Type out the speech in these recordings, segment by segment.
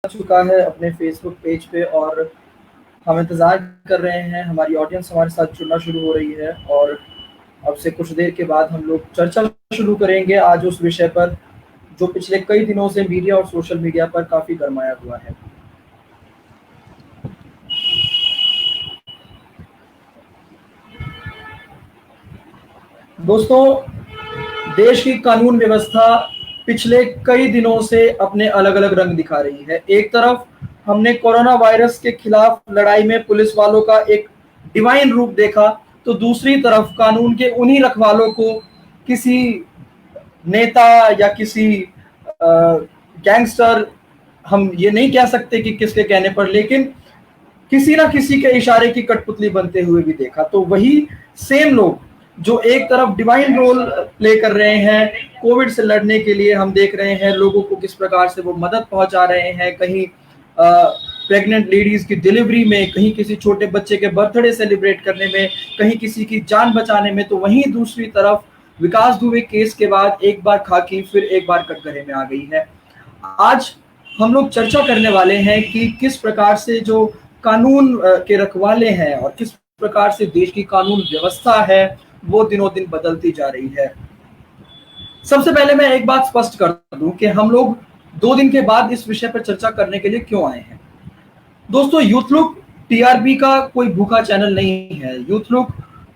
चुका है अपने फेसबुक पेज पे और हम इंतज़ार कर रहे हैं, हमारी ऑडियंस हमारे साथ जुड़ना शुरू हो रही है और अब से कुछ देर के बाद हम लोग चर्चा शुरू करेंगे आज उस विषय पर जो पिछले कई दिनों से मीडिया और सोशल मीडिया पर काफ़ी गरमाया हुआ है। दोस्तों, देश की कानून व्यवस्था पिछले कई दिनों से अपने अलग-अलग रंग दिखा रही है। एक तरफ हमने कोरोना वायरस के खिलाफ लड़ाई में पुलिस वालों का एक डिवाइन रूप देखा, तो दूसरी तरफ कानून के उन्हीं रखवालों को किसी नेता या किसी गैंगस्टर, हम ये नहीं कह सकते कि किसके कहने पर, लेकिन किसी ना किसी के इशारे की कठपुतली बनते हुए भी देखा। तो वही सेम लोग जो एक तरफ डिवाइन रोल प्ले कर रहे हैं कोविड से लड़ने के लिए, हम देख रहे हैं लोगों को किस प्रकार से वो मदद पहुंचा रहे हैं, कहीं प्रेग्नेंट लेडीज की डिलीवरी में, कहीं किसी छोटे बच्चे के बर्थडे सेलिब्रेट करने में, कहीं किसी की जान बचाने में, तो वहीं दूसरी तरफ विकास दुबे केस के बाद एक बार खाकी फिर एक बार कटघरे में आ गई है। आज हम लोग चर्चा करने वाले हैं कि किस प्रकार से जो कानून के रखवाले हैं और किस प्रकार से देश की कानून व्यवस्था है वो दिनों दिन बदलती जा रही है। सबसे पहले मैं एक बात स्पष्ट कर दूं कि हम लोग 2 दिन के बाद इस विषय पर चर्चा करने के लिए क्यों आए हैं। दोस्तों, यूथ लुक टीआरपी का कोई भूखा चैनल नहीं है। यूथ लुक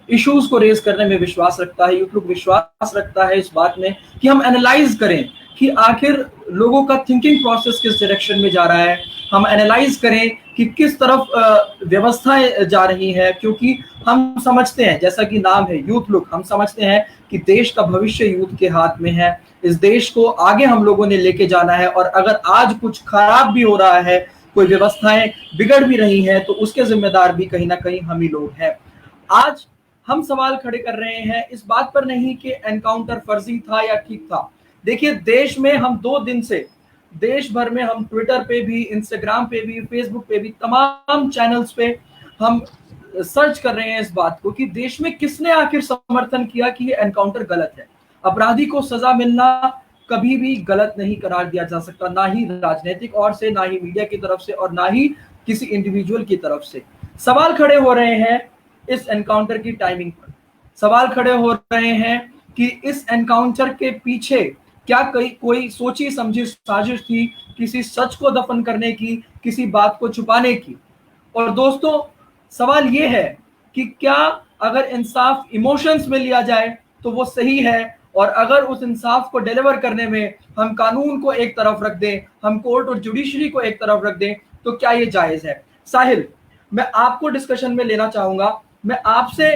इश्यूज को रेज करने में विश्वास रखता है। यूथ लुक विश्वास रखता है इस बात में कि हम एनालाइज करें कि आखिर लोगों का थिंकिंग प्रोसेस किस डायरेक्शन में जा रहा है, हम एनालाइज करें कि किस तरफ व्यवस्थाएं जा रही हैं, क्योंकि हम समझते हैं, जैसा कि नाम है यूथ लुक, हम समझते हैं कि देश का भविष्य यूथ के हाथ में है। इस देश को आगे हम लोगों ने लेके जाना है और अगर आज कुछ खराब भी हो रहा है, कोई व्यवस्थाएं बिगड़ भी रही हैं, तो उसके जिम्मेदार भी कहीं ना कहीं हम ही लोग हैं। आज हम सवाल खड़े कर रहे हैं इस बात पर नहीं कि एनकाउंटर फर्जी था या ठीक था। देखिए, देश में हम 2 दिन से देश भर में हम ट्विटर पे भी, इंस्टाग्राम पे भी, फेसबुक पे भी, तमाम चैनल्स पे हम सर्च कर रहे हैं इस बात को कि देश में किसने आखिर समर्थन किया कि ये एनकाउंटर गलत है। अपराधी को सजा मिलना कभी भी गलत नहीं करार दिया जा सकता, ना ही राजनीतिक ओर से, ना ही मीडिया की तरफ से और ना ही किसी इंडिविजुअल की तरफ से। सवाल खड़े हो रहे हैं इस एनकाउंटर की टाइमिंग पर। सवाल खड़े हो रहे हैं कि इस एनकाउंटर के पीछे क्या कोई सोची समझी साजिश थी, किसी सच को दफन करने की, किसी बात को छुपाने की। और दोस्तों, सवाल ये है कि क्या अगर इंसाफ इमोशंस में लिया जाए तो वो सही है, और अगर उस इंसाफ को डिलीवर करने में हम कानून को एक तरफ रख दें, हम कोर्ट और जुडिशरी को एक तरफ रख दें, तो क्या ये जायज है। साहिल, मैं आपको डिस्कशन में लेना चाहूंगा। मैं आपसे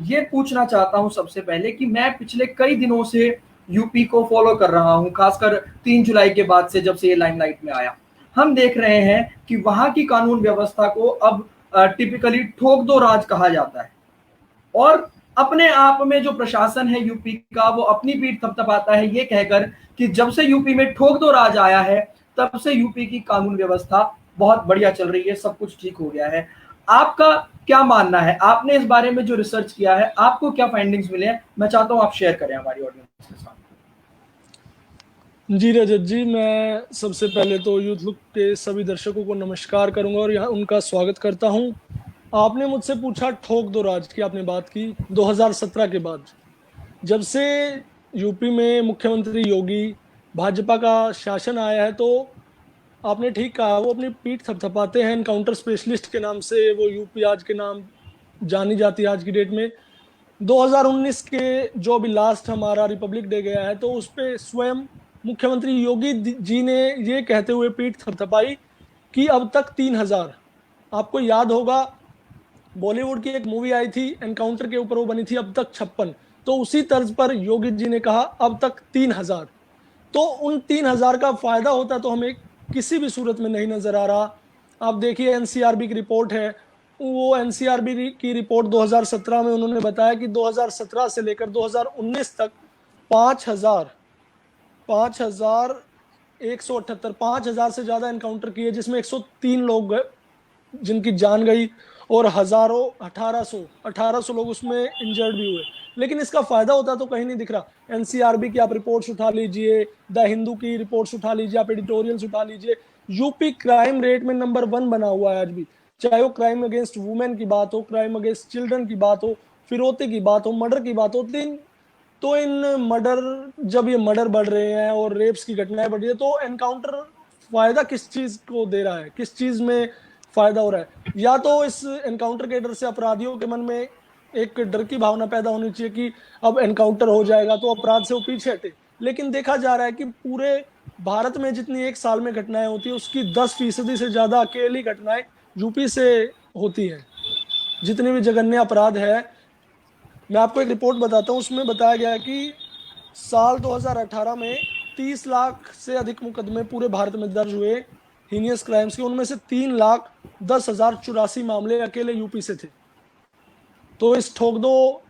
ये पूछना चाहता हूं सबसे पहले कि मैं पिछले कई दिनों से यूपी को फॉलो कर रहा हूं, खासकर 3 जुलाई के बाद से, जब से ये लाइमलाइट में आया। हम देख रहे हैं कि वहां की कानून व्यवस्था को अब टिपिकली ठोक दो राज कहा जाता है, और अपने आप में जो प्रशासन है यूपी का, वो अपनी पीठ थपथपाता है ये कहकर कि जब से यूपी में ठोक दो राज आया है तब से यूपी की कानून व्यवस्था बहुत बढ़िया चल रही है, सब कुछ ठीक हो गया है। आपका क्या मानना है? आपने इस बारे में जो रिसर्च किया है, आपको क्या फाइंडिंग्स मिले हैं? मैं चाहता हूं आप शेयर करें हमारी ऑडियंस के साथ। जी रजत जी, मैं सबसे पहले तो यूथ लुक के सभी दर्शकों को नमस्कार करूंगा और यहाँ उनका स्वागत करता हूं। आपने मुझसे पूछा ठोक दो राज की, आपने बात की 2017 के बाद, जब से यूपी में मुख्यमंत्री योगी, भाजपा का शासन आया है, तो आपने ठीक कहा, वो अपनी पीठ थपथपाते हैं। एनकाउंटर स्पेशलिस्ट के नाम से वो यूपी आज के नाम जानी जाती है आज की डेट में। 2019 के जो अभी लास्ट हमारा रिपब्लिक डे गया है, तो उस पे स्वयं मुख्यमंत्री योगी जी ने ये कहते हुए पीठ थपथपाई कि अब तक 3000, आपको याद होगा बॉलीवुड की एक मूवी आई थी एनकाउंटर के ऊपर, वो बनी थी अब तक 56, तो उसी तर्ज पर योगी जी ने कहा अब तक 3000। तो उन 3000 का फायदा होता तो हमें किसी भी सूरत में नहीं नजर आ रहा। आप देखिए, एनसीआरबी की रिपोर्ट है, वो एनसीआरबी की रिपोर्ट 2017 में उन्होंने बताया कि 2017 से लेकर 2019 तक 5,178 से ज्यादा एनकाउंटर किए, जिसमें 103 लोग जिनकी जान गई और हजारों 1800 लोग उसमें इंजर्ड भी हुए। लेकिन इसका फायदा होता तो कहीं नहीं दिख रहा। एनसीआरबी की आप रिपोर्ट्स उठा लीजिए, द हिंदू की रिपोर्ट्स उठा लीजिए, आप एडिटोरियल्स उठा लीजिए, यूपी क्राइम रेट में नंबर 1 बना हुआ है आज भी। चाहे वो क्राइम अगेंस्ट वुमेन की बात हो, क्राइम अगेंस्ट चिल्ड्रन की बात हो, फिरौती की बात हो, मर्डर की बात हो। तो इन मर्डर, जब ये मर्डर बढ़ रहे हैं और रेप्स की घटनाएं बढ़ रही है, तो एनकाउंटर फायदा किस चीज को दे रहा है, किस चीज में फायदा हो रहा है? या तो इस एनकाउंटर के डर से अपराधियों के मन में एक डर की भावना पैदा होनी चाहिए कि अब एनकाउंटर हो जाएगा तो अपराध से वो पीछे हटे। लेकिन देखा जा रहा है कि पूरे भारत में जितनी एक साल में घटनाएं होती है, उसकी 10% से ज्यादा अकेली घटनाएं यूपी से होती हैं। जितने भी जघन्य अपराध है, मैं आपको एक रिपोर्ट बताता हूँ, उसमें बताया गया है कि साल 2018 में 30 लाख से अधिक मुकदमे पूरे भारत में दर्ज हुए हीनियस क्राइम्स के। उनमें से 3,10,084 मामले अकेले यूपी से थे। तो इस ठोक दो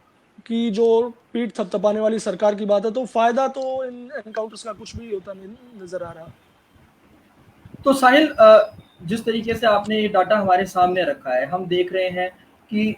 की जो पीठ थपथपाने वाली सरकार की बात है, तो फायदा तो इन एनकाउंटर्स का कुछ भी होता नहीं नजर आ रहा। तो साहिल, जिस तरीके से आपने ये डाटा हमारे सामने रखा है, हम देख रहे हैं कि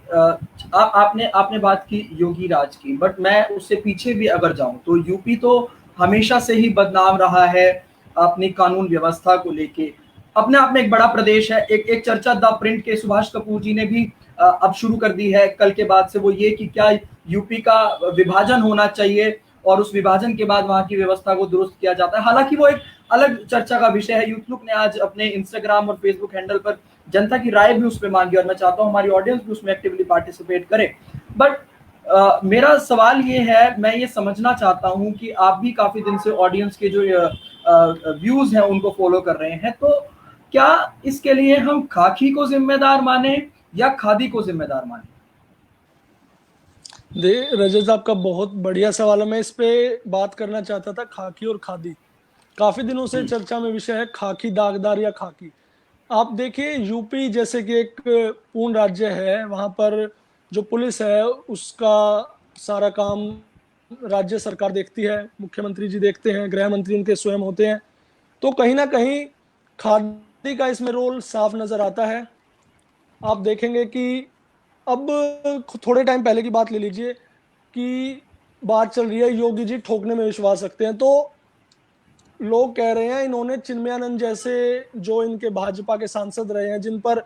आपने आपने बात की योगी राज की, बट मैं उससे पीछे भी अगर जाऊं तो यूपी तो हमेशा से ही बदनाम रहा है अपनी कानून व्यवस्था को लेके। अपने आप में एक बड़ा प्रदेश है। एक चर्चा द प्रिंट के सुभाष कपूर जी ने भी अब शुरू कर दी है कल के बाद से, वो ये कि क्या यूपी का विभाजन होना चाहिए और उस विभाजन के बाद वहां की व्यवस्था को दुरुस्त किया जाता है। हालांकि वो एक अलग चर्चा का विषय है। यूथ लुक ने आज अपने इंस्टाग्राम और फेसबुक हैंडल पर जनता की राय भी उस पर मांगी और मैं चाहता हूं हमारी ऑडियंस भी उसमें एक्टिवली पार्टिसिपेट करे। बट मेरा सवाल ये है, मैं ये समझना चाहता हूं कि आप भी काफी दिन से ऑडियंस के जो व्यूज हैं उनको फॉलो कर रहे हैं, तो क्या इसके लिए हम खाकी को जिम्मेदार माने या खादी को जिम्मेदार माने? रजत, आपका बहुत बढ़िया सवाल है। मैं इस पे बात करना चाहता था, खाकी और खादी। काफी दिनों से चर्चा में विषय है खाकी दागदार या खाकी। आप देखिए, यूपी जैसे कि एक पूर्ण राज्य है, वहां पर जो पुलिस है उसका सारा काम राज्य सरकार देखती है, मुख्यमंत्री जी देखते हैं, गृह मंत्री उनके स्वयं होते हैं। तो कहीं ना कहीं खादी का इसमें रोल साफ नजर आता है। आप देखेंगे कि अब थोड़े टाइम पहले की बात ले लीजिए कि बात चल रही है योगी जी ठोकने में विश्वास रखते हैं, तो लोग कह रहे हैं इन्होंने चिन्मयानंद जैसे जो इनके भाजपा के सांसद रहे हैं, जिन पर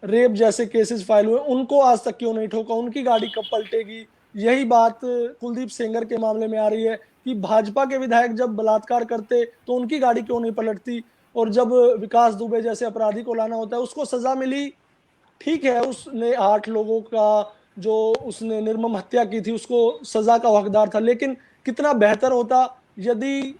रेप जैसे केसेस फाइल हुए, उनको आज तक क्यों नहीं ठोका, उनकी गाड़ी कब पलटेगी। यही बात कुलदीप सेंगर के मामले में आ रही है कि भाजपा के विधायक जब बलात्कार करते तो उनकी गाड़ी क्यों नहीं पलटती, और जब विकास दुबे जैसे अपराधी को लाना होता है उसको सजा मिली। ठीक है, उसने 8 लोगों का जो उसने निर्मम हत्या की थी उसको सजा का हकदार था, लेकिन कितना बेहतर होता यदि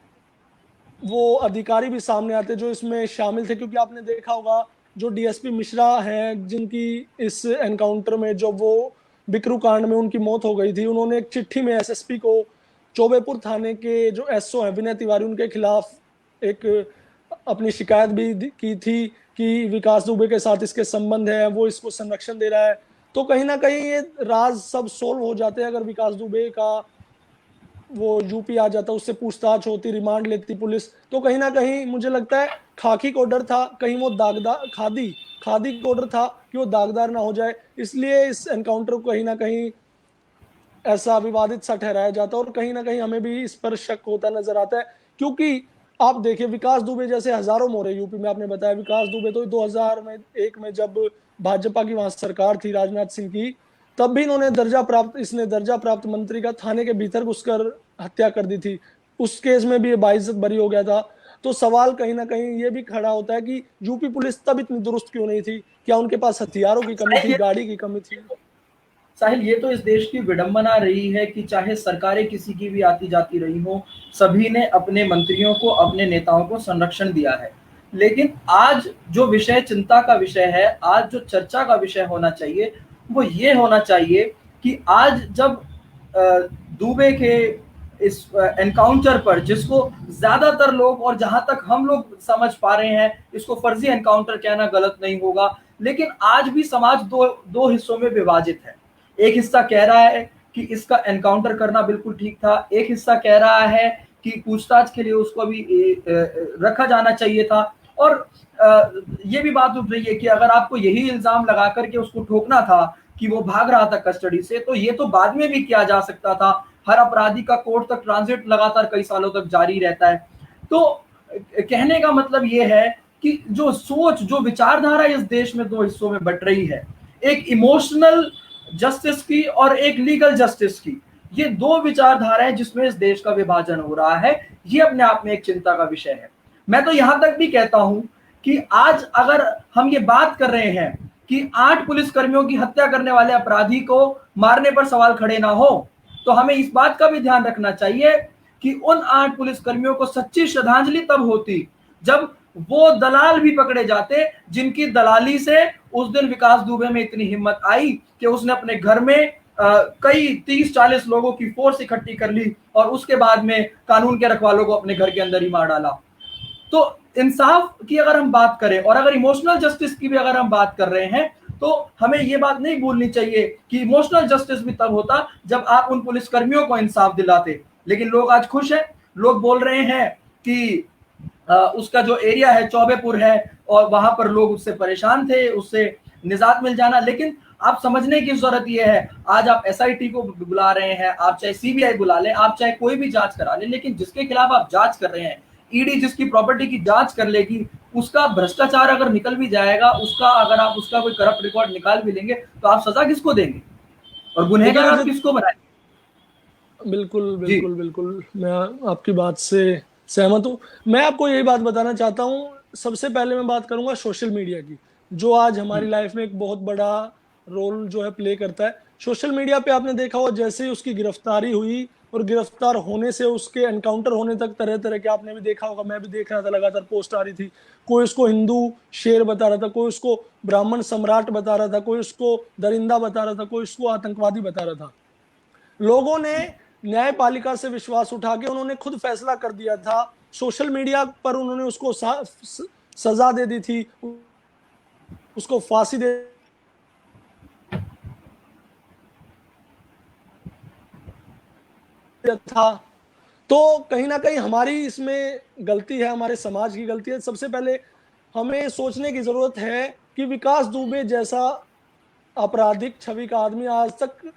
वो अधिकारी भी सामने आते जो इसमें शामिल थे। क्योंकि आपने देखा होगा जो डीएसपी मिश्रा हैं, जिनकी इस एनकाउंटर में, जो वो बिकरू कांड में उनकी मौत हो गई थी, उन्होंने एक चिट्ठी में एसएसपी को, चौबेपुर थाने के जो एसओ हैं विनय तिवारी, उनके खिलाफ एक अपनी शिकायत भी की थी कि विकास दुबे के साथ इसके संबंध है, वो इसको संरक्षण दे रहा है। तो कहीं ना कहीं ये राज सब सोल्व हो जाते हैं अगर विकास दुबे का वो यूपी आ जाता, उससे पूछताछ होती, रिमांड लेती पुलिस। तो कहीं ना कहीं मुझे लगता है खाकी को डर था कहीं वो दागदार, खादी को डर था कि वो दागदार ना हो जाए, इसलिए इस एनकाउंटर को कहीं ना कहीं ऐसा विवादित सा ठहराया जाता है। और कहीं ना कहीं हमें भी इस पर शक होता नजर आता है, क्योंकि आप देखिए विकास दुबे जैसे हजारों मोरे यूपी में, आपने बताया विकास दुबे तो 2001 में जब भाजपा की वहां सरकार थी राजनाथ सिंह की, तब भी इसने दर्जा प्राप्त मंत्री का थाने के भीतर घुसकर हत्या कर दी थी। उस केस में भी ये बाइज्जत बरी हो गया था। तो सवाल कहीं ना कहीं ये भी खड़ा होता है कि यूपी पुलिस तब इतनी दुरुस्त क्यों नहीं थी? क्या उनके पास हथियारों की कमी थी, गाड़ी की कमी थी? साहिल, ये तो इस देश की विडंबना रही है कि चाहे सरकारें किसी की भी आती जाती रही हो, सभी ने अपने मंत्रियों को, अपने नेताओं को संरक्षण दिया है। लेकिन आज जो विषय चिंता का विषय है, आज जो चर्चा का विषय होना चाहिए, वो ये होना चाहिए कि आज जब दुबे के इस एनकाउंटर पर, जिसको ज्यादातर लोग और जहां तक हम लोग समझ पा रहे हैं, इसको फर्जी एनकाउंटर कहना गलत नहीं होगा, लेकिन आज भी समाज दो हिस्सों में विभाजित है। एक हिस्सा कह रहा है कि इसका एनकाउंटर करना बिल्कुल ठीक था, एक हिस्सा कह रहा है कि पूछताछ के लिए उसको अभी रखा जाना चाहिए था। और ये भी बात उठ रही है कि अगर आपको यही इल्जाम लगा करके उसको ठोकना था कि वो भाग रहा था कस्टडी से, तो ये तो बाद में भी किया जा सकता था। हर अपराधी का कोर्ट तक ट्रांजिट लगातार कई सालों तक जारी रहता है। तो कहने का मतलब ये है कि जो सोच, जो विचारधारा इस देश में दो हिस्सों में बट रही है, एक इमोशनल जस्टिस की और एक लीगल जस्टिस की, ये दो विचारधाराएं जिसमें इस देश का विभाजन हो रहा है, ये अपने आप में एक चिंता का विषय है। मैं तो यहां तक भी कहता हूं कि आज अगर हम ये बात कर रहे हैं कि 8 पुलिसकर्मियों की हत्या करने वाले अपराधी को मारने पर सवाल खड़े ना हो, तो हमें इस बात का भी ध्यान रखना चाहिए कि उन 8 पुलिसकर्मियों को सच्ची श्रद्धांजलि तब होती जब वो दलाल भी पकड़े जाते जिनकी दलाली से उस दिन विकास दुबे में इतनी हिम्मत आई कि उसने अपने घर में कई 30-40 लोगों की फोर्स इकट्ठी कर ली और उसके बाद में कानून के रखवालों को अपने घर के अंदर ही मार डाला। तो इंसाफ की अगर हम बात करें और अगर इमोशनल जस्टिस की भी अगर हम बात कर रहे हैं, तो हमें यह बात नहीं भूलनी चाहिए कि इमोशनल जस्टिस भी तब होता जब आप उन पुलिसकर्मियों को इंसाफ दिलाते। लेकिन लोग आज खुश हैं, लोग बोल रहे हैं कि उसका जो एरिया है चौबेपुर है और वहां पर लोग उससे परेशान थे, उससे निजात मिल जाना। लेकिन आप समझने की जरूरत यह है, आज आप एसआईटी को बुला रहे हैं, आप चाहे सीबीआई बुला लें, आप चाहे कोई भी जांच करा लें, लेकिन जिसके खिलाफ आप जांच कर रहे हैं, ईडी जिसकी प्रॉपर्टी की जांच कर लेगी, उसका भ्रष्टाचार अगर निकल भी जाएगा, उसका अगर आप उसका कोई करप्ट रिकॉर्ड निकाल भी लेंगे, तो आप सजा किसको देंगे और गुनहगार आप किसको बनाएंगे? बिल्कुल बिल्कुल बिल्कुल, मैं आपकी बात से सहमत हूँ। मैं आपको यही बात बताना चाहता हूँ। सबसे पहले मैं बात करूंगा सोशल मीडिया की, जो आज हमारी लाइफ में एक बहुत बड़ा रोल जो है प्ले करता है। सोशल मीडिया पे आपने देखा होगा, जैसे ही उसकी गिरफ्तारी हुई और गिरफ्तार होने से उसके एनकाउंटर होने तक तरह तरह के आपने भी देखा होगा, मैं भी देख रहा था, लगातार पोस्ट आ रही थी। कोई उसको हिंदू शेर बता रहा था, कोई उसको ब्राह्मण सम्राट बता रहा था, कोई उसको दरिंदा बता रहा था, कोई उसको आतंकवादी बता रहा था। लोगों ने न्यायपालिका से विश्वास उठा के उन्होंने खुद फैसला कर दिया था। सोशल मीडिया पर उन्होंने उसको सजा दे दी थी, उसको फांसी दे था। तो कहीं ना कहीं हमारी इसमें गलती है, हमारे समाज की गलती है। सबसे पहले हमें सोचने की जरूरत है कि विकास दुबे जैसा आपराधिक छवि का आदमी आज तक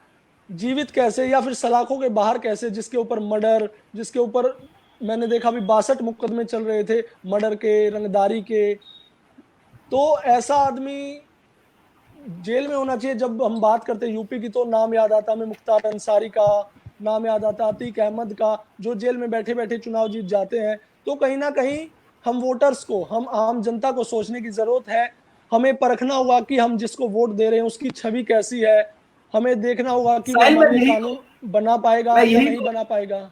जीवित कैसे या फिर सलाखों के बाहर कैसे, जिसके ऊपर मर्डर, जिसके ऊपर मैंने देखा अभी 62 मुकदमे चल रहे थे मर्डर के, रंगदारी के। तो ऐसा आदमी जेल में होना चाहिए। जब हम बात करते हैं यूपी की, तो नाम याद आता हमें मुख्तार अंसारी का, नाम याद आता अतीक अहमद का, जो जेल में बैठे बैठे चुनाव जीत जाते हैं। तो कहीं ना कहीं हम वोटर्स को, हम आम जनता को सोचने की जरूरत है। हमें परखना होगा कि हम जिसको वोट दे रहे हैं उसकी छवि कैसी है। हमें देखना होगा कि वो हमारे कानून बना पाएगा या नहीं बना पाएगा।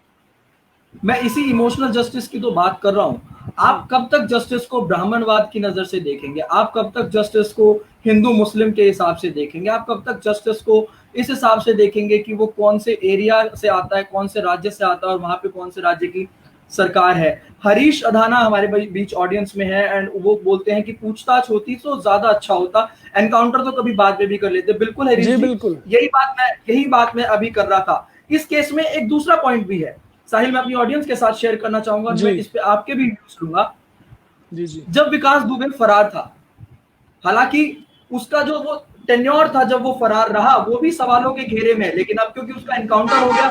मैं इसी इमोशनल जस्टिस की तो बात कर रहा हूं। आप कब तक जस्टिस को ब्राह्मणवाद की नजर से देखेंगे? आप कब तक जस्टिस को हिंदू मुस्लिम के हिसाब से देखेंगे? आप कब तक जस्टिस को इस हिसाब से देखेंगे कि वो कौन से एरिया से आता है, कौन से राज्य से आता है और वहां पे कौन से राज्य की सरकार है? हरीश अधाना हमारे बीच ऑडियंस में है एंड वो बोलते हैं कि पूछताछ होती तो ज्यादा अच्छा होता, एनकाउंटर तो कभी बाद में भी कर लेते। बिल्कुल हरीश जी, बिल्कुल यही बात मैं अभी कर रहा था। इस केस में एक दूसरा पॉइंट भी है साहिल, मैं अपनी ऑडियंस के साथ शेयर करना चाहूंगा, मैं इस पे आपके भी व्यूज लूंगा। जी। जब विकास दुबे फरार था, हालांकि उसका जो वो टेन्योर था जब वो फरार रहा, वो भी सवालों के घेरे में, लेकिन अब क्योंकि उसका एनकाउंटर हो गया,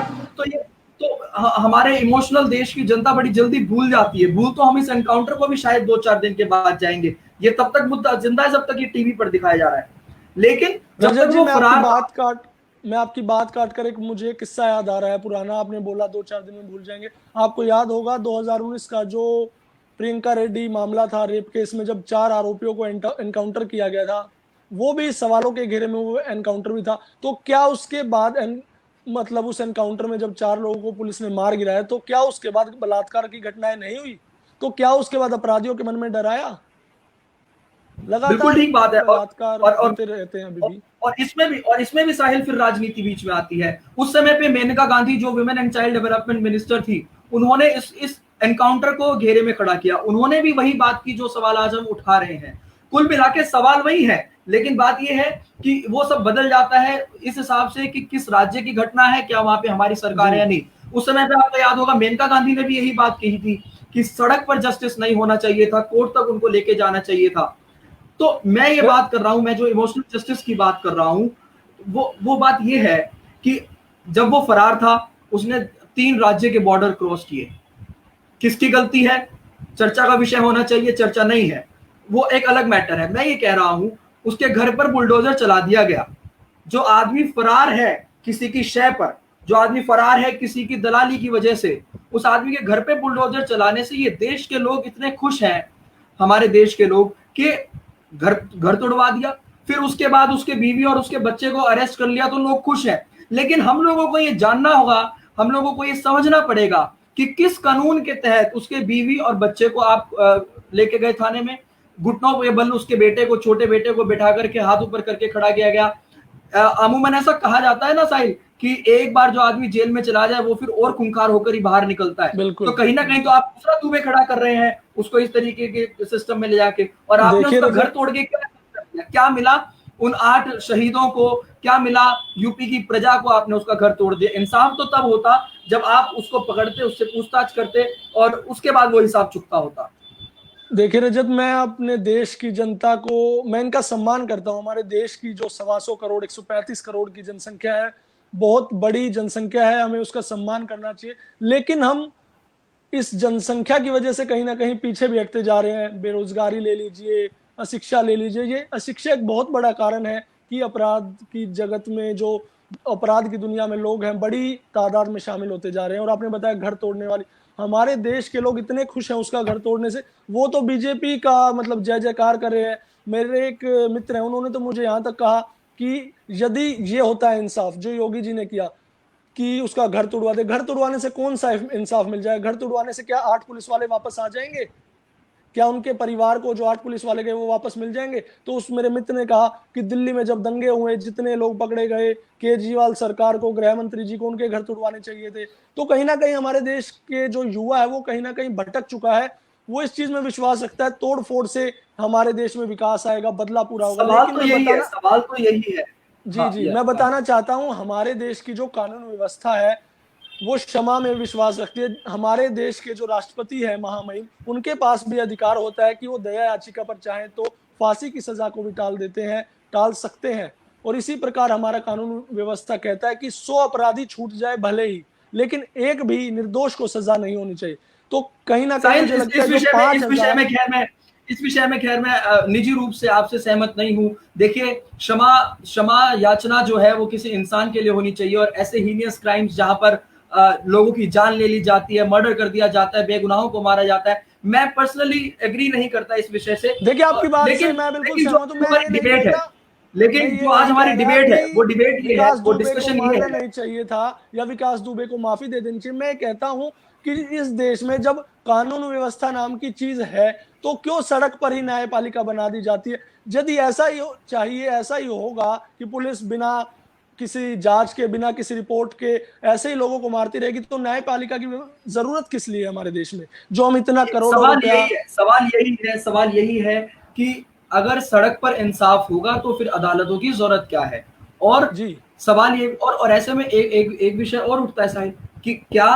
तो हमारे इमोशनल देश की जनता बड़ी जल्दी भूल जाती है। भूल तो हम इस एनकाउंटर को भी शायद 2-4 दिन के बाद जाएंगे। ये तब तक मुद्दा जिंदा है जब तक ये टीवी पर दिखाया जा रहा है। लेकिन जब तक वो फरार, मैं आपकी बात काट कर एक मुझे किस्सा याद आ रहा है पुराना। आपने बोला 2-4 दिन में भूल जाएंगे। आपको याद होगा 2019 का जो प्रियंका रेड्डी मामला था, रेप केस में, जब 4 आरोपियों को एनकाउंटर किया गया था, वो भी सवालों के घेरे में वो एनकाउंटर भी था। तो क्या उसके बाद मतलब उस एनकाउंटर में जब 4 लोगों को पुलिस ने मार गिराया, तो क्या उसके बाद बलात्कार की घटनाएं नहीं हुई? तो क्या उसके बाद अपराधियों के मन में डर आया? बिल्कुल ठीक बात है। और होते रहते हैं अभी भी। और इसमें भी साहिल फिर राजनीति बीच में आती है। उस समय पे मेनका गांधी जो women and child development minister थी, उन्होंने इस एनकाउंटर को घेरे में खड़ा किया। उन्होंने भी वही बात की जो सवाल आज हम उठा रहे हैं। कुल मिला के सवाल वही है, लेकिन बात यह है कि वो सब बदल जाता है इस हिसाब से कि किस राज्य की घटना है, क्या वहां पे हमारी सरकार है या नहीं। उस समय पे आपको याद होगा मेनका गांधी ने भी यही बात कही थी कि सड़क पर जस्टिस नहीं होना चाहिए था, कोर्ट तक उनको लेके जाना चाहिए था। तो मैं ये बात कर रहा हूं, मैं जो इमोशनल जस्टिस की बात कर रहा हूं, वो बात ये है कि जब वो फरार था उसने 3 राज्य के बॉर्डर क्रॉस किए। किसकी गलती है? चर्चा का विषय होना चाहिए, चर्चा नहीं है, वो एक अलग मैटर है। मैं ये कह रहा हूं उसके घर पर बुलडोजर चला दिया गया। जो आदमी फरार है किसी की शय पर, जो आदमी फरार है किसी की दलाली की वजह से, उस आदमी के घर पे बुलडोजर चलाने से ये देश के लोग इतने खुश हैं, हमारे देश के लोग, कि घर घर तोड़वा दिया। फिर उसके बाद उसके बीवी और उसके बच्चे को अरेस्ट कर लिया तो लोग खुश हैं। लेकिन हम लोगों को ये जानना होगा, हम लोगों को ये समझना पड़ेगा कि किस कानून के तहत उसके बीवी और बच्चे को आप लेके गए थाने में। घुटनों पे बल उसके बेटे को, छोटे बेटे को बिठा करके हाथ ऊपर करके खड़ा किया गया। अमूमन ऐसा कहा जाता है ना साहिल, कि एक बार जो आदमी जेल में चला जाए वो फिर और खूंखार होकर ही बाहर निकलता है। तो कहीं ना कहीं तो आप दूसरा दूबे खड़ा कर रहे हैं उसको इस तरीके के सिस्टम में ले जाके, और आपने उसका घर तोड़ के क्या मिला उन 8 शहीदों को, क्या मिला यूपी की प्रजा को? आपने उसका घर तोड़ दिया। इंसाफ तो तब होता जब आप उसको पकड़ते, उससे पूछताछ करते और उसके बाद वो हिसाब चुकता होता। देखिए रजत, मैं अपने देश की जनता को, मैं इनका सम्मान करता हूं। हमारे देश की जो 125 करोड़ 135 करोड़ की जनसंख्या है, बहुत बड़ी जनसंख्या है, हमें उसका सम्मान करना चाहिए। लेकिन हम इस जनसंख्या की वजह से कहीं ना कहीं पीछे भी हटते जा रहे हैं। बेरोजगारी ले लीजिए, अशिक्षा ले लीजिए। ये अशिक्षा एक बहुत बड़ा कारण है कि अपराध की जगत में, जो अपराध की दुनिया में लोग हैं, बड़ी तादाद में शामिल होते जा रहे हैं। और आपने बताया घर तोड़ने वाली, हमारे देश के लोग इतने खुश हैं उसका घर तोड़ने से, वो तो बीजेपी का मतलब जय जयकार कर रहे हैं। मेरे एक मित्र हैं, उन्होंने तो मुझे यहाँ तक कहा कि यदि ये होता है इंसाफ जो योगी जी ने किया कि उसका घर तोड़वा दे, घर तोड़वाने से कौन सा इंसाफ मिल जाएगा? घर तोड़वाने से क्या 8 पुलिस वाले वापस आ जाएंगे? क्या उनके परिवार को जो 8 पुलिस वाले गए वो वापस मिल जाएंगे? तो उस मेरे मित्र ने कहा कि दिल्ली में जब दंगे हुए, जितने लोग पकड़े गए, केजरीवाल सरकार को, गृह मंत्री जी को उनके घर तोड़वाने चाहिए थे। तो कहीं ना कहीं हमारे देश के जो युवा है वो कहीं ना कहीं भटक चुका है। वो इस चीज में विश्वास रखता है तोड़ फोड़ से हमारे देश में विकास आएगा, बदला पूरा होगा। लेकिन सवाल तो यही है। जी जी, मैं बताना चाहता हूं, हमारे देश की जो कानून व्यवस्था है वो क्षमा में विश्वास रखती है। हमारे देश के जो राष्ट्रपति है महामहिम, उनके पास भी अधिकार होता है कि वो दया याचिका पर चाहें तो फांसी की सजा को भी टाल देते हैं, टाल सकते हैं। और इसी प्रकार हमारा कानून व्यवस्था कहता है कि 100 अपराधी छूट जाए भले ही, लेकिन एक भी निर्दोष को सजा नहीं होनी चाहिए। तो कहीं ना कहीं मुझे लगता है जो 5,000 इस विषय में खैर मैं निजी रूप से आपसे सहमत नहीं हूं। देखिए, क्षमा याचना जो है वो किसी इंसान के लिए होनी चाहिए, और ऐसे हीनियस क्राइम्स जहां पर लोगों की जान ले ली जाती है, मर्डर कर दिया जाता है, बेगुनाहों को मारा जाता है, मैं पर्सनली एग्री नहीं करता इस विषय से। देखिए आपकी बात से मैं बिल्कुल सहमत हूं। मैं डिबेट है, लेकिन जो आज हमारी डिबेट है वो डिबेट ये है, वो डिस्कशन ये है। नहीं चाहिए था या विकास दुबे को माफी दे देनी चाहिए। मैं कहता हूं कि इस देश में जब कानून व्यवस्था नाम की चीज है तो क्यों सड़क पर ही न्यायपालिका बना दी जाती है? यदि ऐसा ही चाहिए, ऐसा ही होगा कि पुलिस बिना किसी जांच के, बिना किसी रिपोर्ट के ऐसे ही लोगों को मारती रहेगी, तो न्यायपालिका की जरूरत किस लिए है हमारे देश में, जो हम इतना करोड़ों रुपया। सवाल यही है कि अगर सड़क पर इंसाफ होगा तो फिर अदालतों की जरूरत क्या है? और जी, सवाल ये, और ऐसे में एक विषय और उठता है कि क्या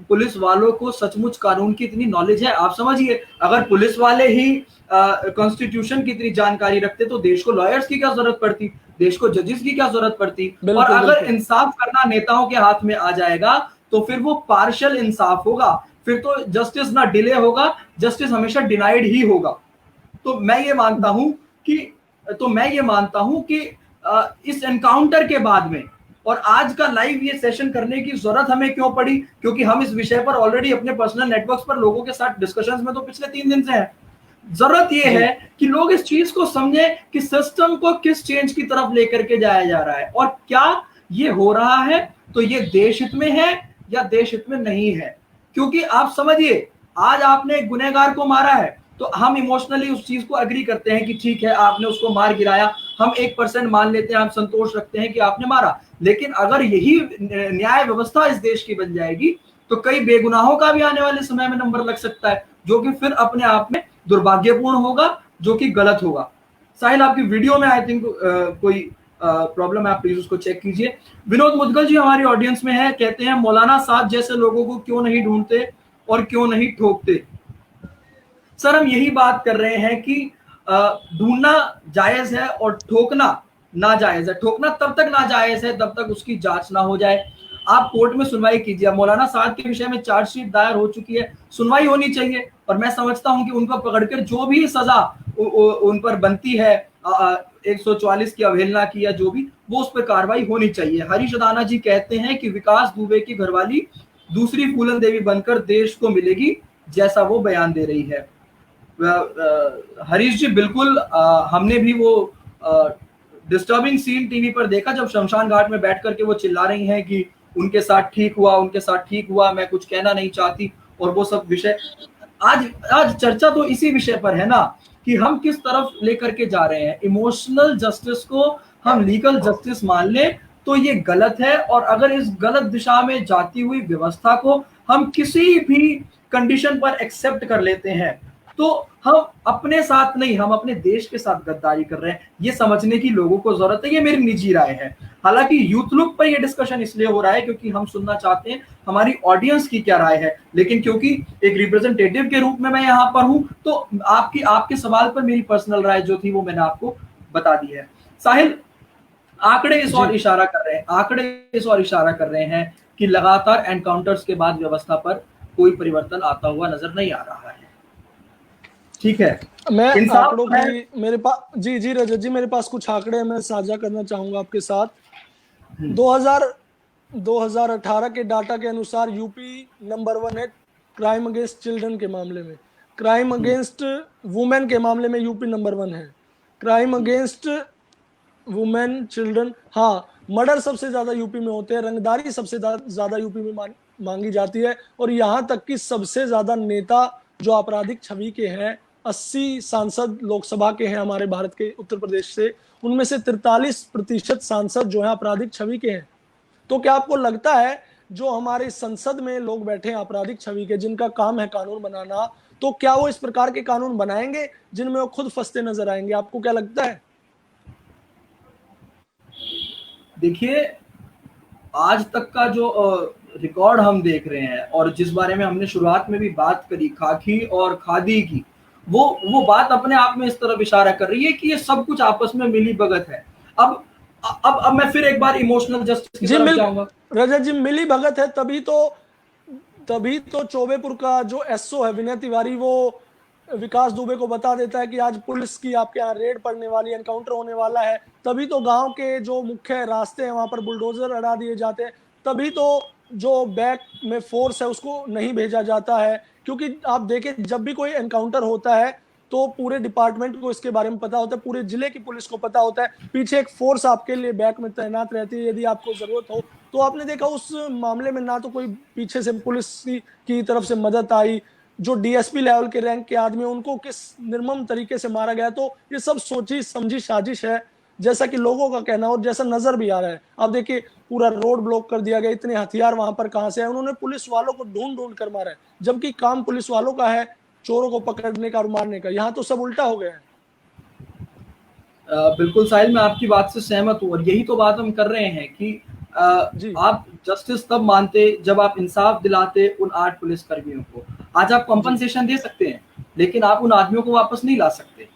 पुलिस वालों को सचमुच कानून की इतनी नॉलेज है? आप समझिए, अगर पुलिस वाले ही कॉन्स्टिट्यूशन की इतनी जानकारी रखते तो देश को लॉयर्स की क्या जरूरत पड़ती, देश को जजेस की क्या जरूरत पड़ती? और अगर इंसाफ करना नेताओं के हाथ में आ जाएगा तो फिर वो पार्शियल इंसाफ होगा, फिर तो जस्टिस ना डिले होगा, जस्टिस हमेशा डिनाइड ही होगा। तो मैं ये मानता हूं कि इस एनकाउंटर के बाद में, और आज का लाइव ये सेशन करने की जरूरत हमें क्यों पड़ी? क्योंकि हम इस विषय पर ऑलरेडी अपने पर्सनल नेटवर्क्स पर लोगों के साथ डिस्कशंस में तो पिछले 3 दिन से हैं। जरूरत यह है कि लोग इस चीज को समझें कि सिस्टम को किस चेंज की तरफ लेकर के जाया जा रहा है, और क्या ये हो रहा है तो ये देश हित में है या देश हित में नहीं है। क्योंकि आप समझिए, आज आपने एक गुनहगार को मारा है तो हम इमोशनली उस चीज को एग्री करते हैं कि ठीक है, आपने उसको मार गिराया, हम 1% मान लेते हैं, हम संतोष रखते हैं कि आपने मारा। लेकिन अगर यही न्याय व्यवस्था इस देश की बन जाएगी तो कई बेगुनाहों का भी आने वाले समय में नंबर लग सकता है, जो कि फिर अपने आप में दुर्भाग्यपूर्ण होगा, जो कि गलत होगा। साहिल, आपकी वीडियो में आई थिंक कोई प्रॉब्लम है, आप प्लीज उसको चेक कीजिए। विनोद मुदगल जी हमारी ऑडियंस में है, कहते हैं मौलाना साहब जैसे लोगों को क्यों नहीं ढूंढते और क्यों नहीं ठोकते? सर, हम यही बात कर रहे हैं कि ढूंढना जायज है और ठोकना नाजायज है, ठोकना तब तक नाजायज है जब तक उसकी जांच ना हो जाए। आप कोर्ट में सुनवाई कीजिए। मौलाना साद के विषय में चार्जशीट दायर हो चुकी है, सुनवाई होनी चाहिए, और मैं समझता हूं कि उनको पकड़कर जो भी सजा उन पर बनती है, 144 की अवहेलना की या जो भी, वो उस पर कार्रवाई होनी चाहिए। हरीश अदाना जी कहते हैं कि विकास दुबे की घरवाली दूसरी फूलन देवी बनकर देश को मिलेगी, जैसा वो बयान दे रही है। हरीश जी बिल्कुल, हमने भी वो डिस्टर्बिंग सीन टीवी पर देखा जब शमशान घाट में बैठ करके वो चिल्ला रही हैं कि उनके साथ ठीक हुआ, उनके साथ ठीक हुआ, मैं कुछ कहना नहीं चाहती, और वो सब विषय। आज आज चर्चा तो इसी विषय पर है ना, कि हम किस तरफ लेकर के जा रहे हैं। इमोशनल जस्टिस को हम लीगल जस्टिस मान लें तो ये गलत है, और अगर इस गलत दिशा में जाती हुई व्यवस्था को हम किसी भी कंडीशन पर एक्सेप्ट कर लेते हैं तो हम अपने साथ नहीं, हम अपने देश के साथ गद्दारी कर रहे हैं। ये समझने की लोगों को जरूरत है। ये मेरी निजी राय है। हालांकि यूथ लुक पर ये डिस्कशन इसलिए हो रहा है क्योंकि हम सुनना चाहते हैं हमारी ऑडियंस की क्या राय है, लेकिन क्योंकि एक रिप्रेजेंटेटिव के रूप में मैं यहाँ पर हूं तो आपके सवाल पर मेरी पर्सनल राय जो थी वो मैंने आपको बता दी है। साहिल, आंकड़े इस ओर इशारा कर रहे हैं कि लगातार एनकाउंटर्स के बाद व्यवस्था पर कोई परिवर्तन आता हुआ नजर नहीं आ रहा है। ठीक है, मैं आंकड़ों की मेरे पास जी रजत जी, मेरे पास कुछ आंकड़े मैं साझा करना चाहूंगा आपके साथ। 2018 के डाटा के अनुसार यूपी नंबर 1 है क्राइम अगेंस्ट चिल्ड्रन के मामले में। क्राइम अगेंस्ट वुमेन के मामले में यूपी नंबर 1 है। क्राइम अगेंस्ट वुमेन, चिल्ड्रन, हाँ, मर्डर सबसे ज्यादा यूपी में होते हैं, रंगदारी सबसे ज्यादा यूपी में मांगी जाती है, और यहाँ तक कि सबसे ज्यादा नेता जो आपराधिक छवि के हैं, 80 सांसद लोकसभा के हैं हमारे भारत के उत्तर प्रदेश से, उनमें से 43% सांसद जो है आपराधिक छवि के हैं। तो क्या आपको लगता है जो हमारे संसद में लोग बैठे हैं आपराधिक छवि के, जिनका काम है कानून बनाना, तो क्या वो इस प्रकार के कानून बनाएंगे जिनमें वो खुद फंसते नजर आएंगे? आपको क्या लगता है? देखिए, आज तक का जो रिकॉर्ड हम देख रहे हैं और जिस बारे में हमने शुरुआत में भी बात करी, खाकी और खादी की, वो बात अपने आप में इस तरफ इशारा कर रही है कि ये सब कुछ आपस में मिली भगत है। अब मैं फिर एक बार इमोशनल जस्टिस की तरफ जाऊंगा। रजत जी, मिली भगत है तभी तो चौबेपुर का जो एसओ है विनय तिवारी, वो विकास दुबे को बता देता है कि आज पुलिस की आपके यहाँ रेड पड़ने वाली, एनकाउंटर होने वाला है। तभी तो गांव के जो मुख्य रास्ते हैं वहां पर बुलडोजर अड़ा दिए जाते हैं। तभी तो जो बैक में फोर्स है उसको नहीं भेजा जाता है, क्योंकि आप देखें जब भी कोई एनकाउंटर होता है तो पूरे डिपार्टमेंट को इसके बारे में पता होता है, पूरे जिले की पुलिस को पता होता है, पीछे एक फोर्स आपके लिए बैक में तैनात रहती है यदि आपको जरूरत हो। तो आपने देखा उस मामले में ना तो कोई पीछे से पुलिस की तरफ से मदद आई, जो डीएसपी लेवल के रैंक के आदमी उनको किस निर्मम तरीके से मारा गया। तो ये सब सोची समझी साजिश है, जैसा कि लोगों का कहना और जैसा नजर भी आ रहा है। आप देखिए, पूरा रोड ब्लॉक कर दिया गया, इतने हथियार वहां पर कहां से है? उन्होंने पुलिस वालों को ढूंढ ढूंढ कर मारा है, जबकि काम पुलिस वालों का है चोरों को पकड़ने का और मारने का। यहाँ तो सब उल्टा हो गया है। बिल्कुल साहिल, मैं आपकी बात से सहमत हूँ, और यही तो बात हम कर रहे हैं कि आप जस्टिस तब मानते जब आप इंसाफ दिलाते उन 8 पुलिस कर्मियों को। आज आप कंपनसेशन दे सकते हैं, लेकिन आप उन आदमियों को वापस नहीं ला सकते,